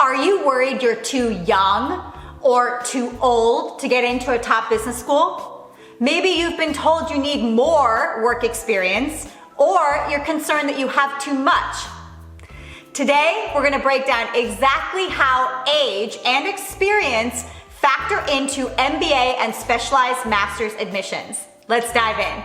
Are you worried you're too young or too old to get into a top business school? Maybe you've been told you need more work experience, or you're concerned that you have too much. Today, we're gonna break down exactly how age and experience factor into MBA and specialized master's admissions. Let's dive in.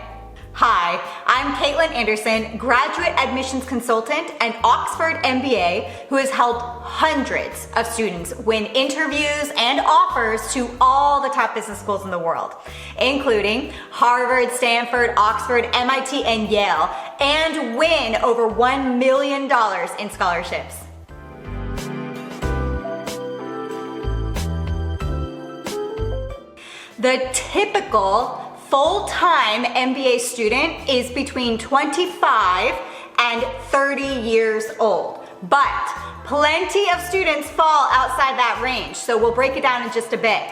Hi, I'm Caitlin Anderson, graduate admissions consultant and Oxford MBA, who has helped hundreds of students win interviews and offers to all the top business schools in the world, including Harvard, Stanford, Oxford, MIT, and Yale, and win over $1 million in scholarships. The typical full-time MBA student is between 25 and 30 years old, but plenty of students fall outside that range, so we'll break it down in just a bit.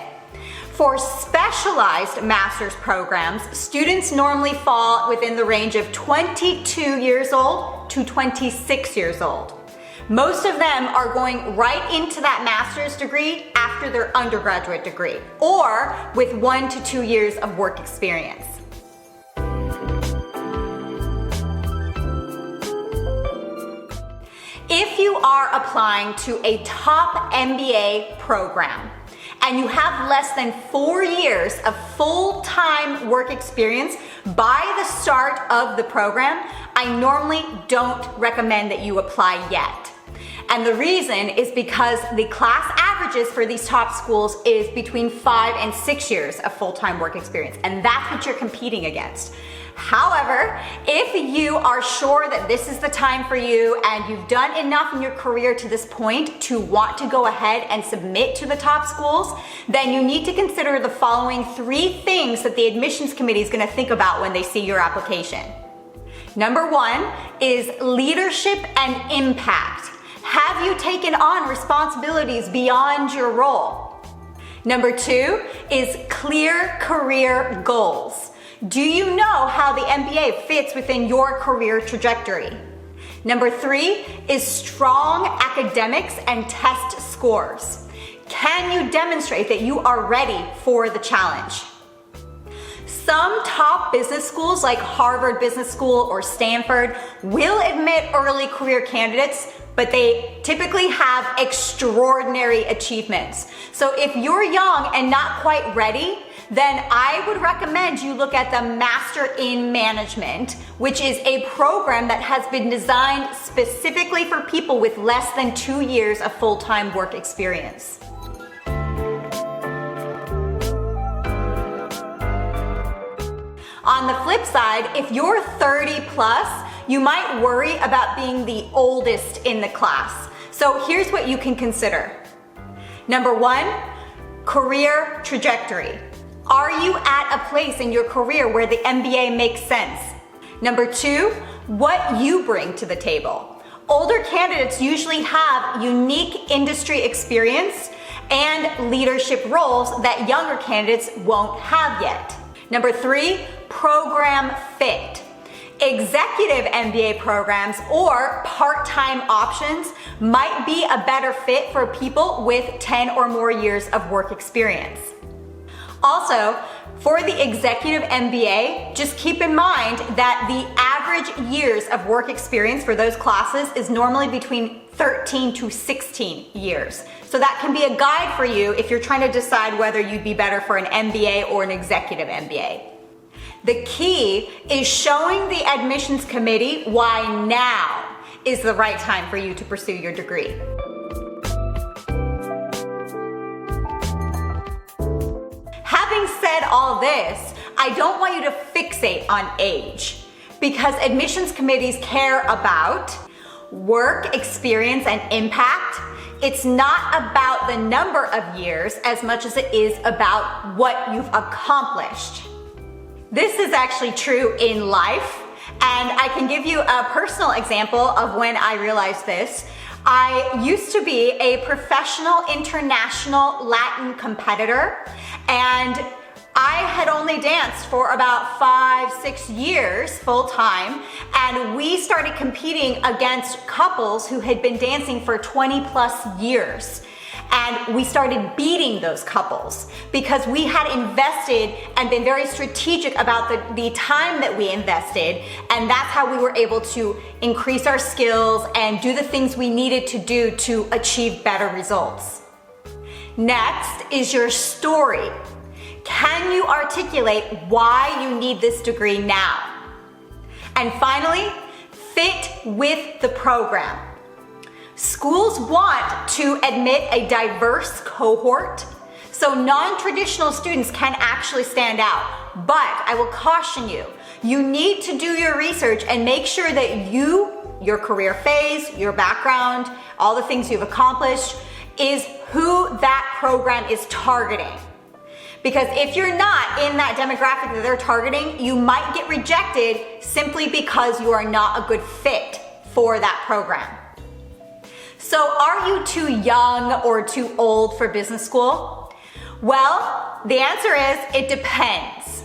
For specialized master's programs, students normally fall within the range of 22 years old to 26 years old. Most of them are going right into that master's degree after their undergraduate degree, or with 1 to 2 years of work experience. If you are applying to a top MBA program and you have less than 4 years of full-time work experience by the start of the program, I normally don't recommend that you apply yet. And the reason is because the class averages for these top schools is between 5 and 6 years of full-time work experience, and that's what you're competing against. However, if you are sure that this is the time for you and you've done enough in your career to this point to want to go ahead and submit to the top schools, then you need to consider the following 3 things that the admissions committee is going to think about when they see your application. Number 1 is leadership and impact. Have you taken on responsibilities beyond your role? Number 2 is clear career goals. Do you know how the MBA fits within your career trajectory? Number 3 is strong academics and test scores. Can you demonstrate that you are ready for the challenge? Some top business schools like Harvard Business School or Stanford will admit early career candidates, but they typically have extraordinary achievements. So if you're young and not quite ready, then I would recommend you look at the Master in Management, which is a program that has been designed specifically for people with less than 2 years of full-time work experience. On the flip side, if you're 30 plus, you might worry about being the oldest in the class. So here's what you can consider. Number 1, career trajectory. Are you at a place in your career where the MBA makes sense? Number 2, what you bring to the table. Older candidates usually have unique industry experience and leadership roles that younger candidates won't have yet. Number 3, program fit. Executive MBA programs or part-time options might be a better fit for people with 10 or more years of work experience. Also, for the executive MBA, just keep in mind that the average years of work experience for those classes is normally between 13 to 16 years. So that can be a guide for you if you're trying to decide whether you'd be better for an MBA or an executive MBA. The key is showing the admissions committee why now is the right time for you to pursue your degree. Having said all this, I don't want you to fixate on age, because admissions committees care about work experience and impact. It's not about the number of years as much as it is about what you've accomplished. This is actually true in life, and I can give you a personal example of when I realized this. I used to be a professional international Latin competitor, and I had only danced for about 5-6 years full time, and we started competing against couples who had been dancing for 20 plus years. And we started beating those couples because we had invested and been very strategic about the time that we invested, and that's how we were able to increase our skills and do the things we needed to do to achieve better results. Next is your story. Can you articulate why you need this degree now? And finally, fit with the program. Schools want to admit a diverse cohort, so non-traditional students can actually stand out. But I will caution you, you need to do your research and make sure that your career phase, your background, all the things you've accomplished, is who that program is targeting. Because if you're not in that demographic that they're targeting, you might get rejected simply because you are not a good fit for that program. So are you too young or too old for business school? Well, the answer is it depends.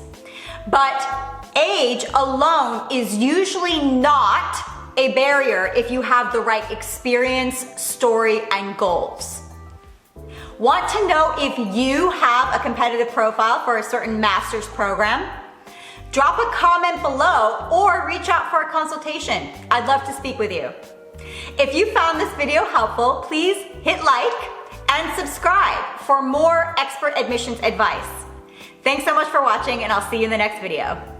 But age alone is usually not a barrier if you have the right experience, story, and goals. Want to know if you have a competitive profile for a certain master's program? Drop a comment below or reach out for a consultation. I'd love to speak with you. If you found this video helpful, please hit like and subscribe for more expert admissions advice. Thanks so much for watching, and I'll see you in the next video.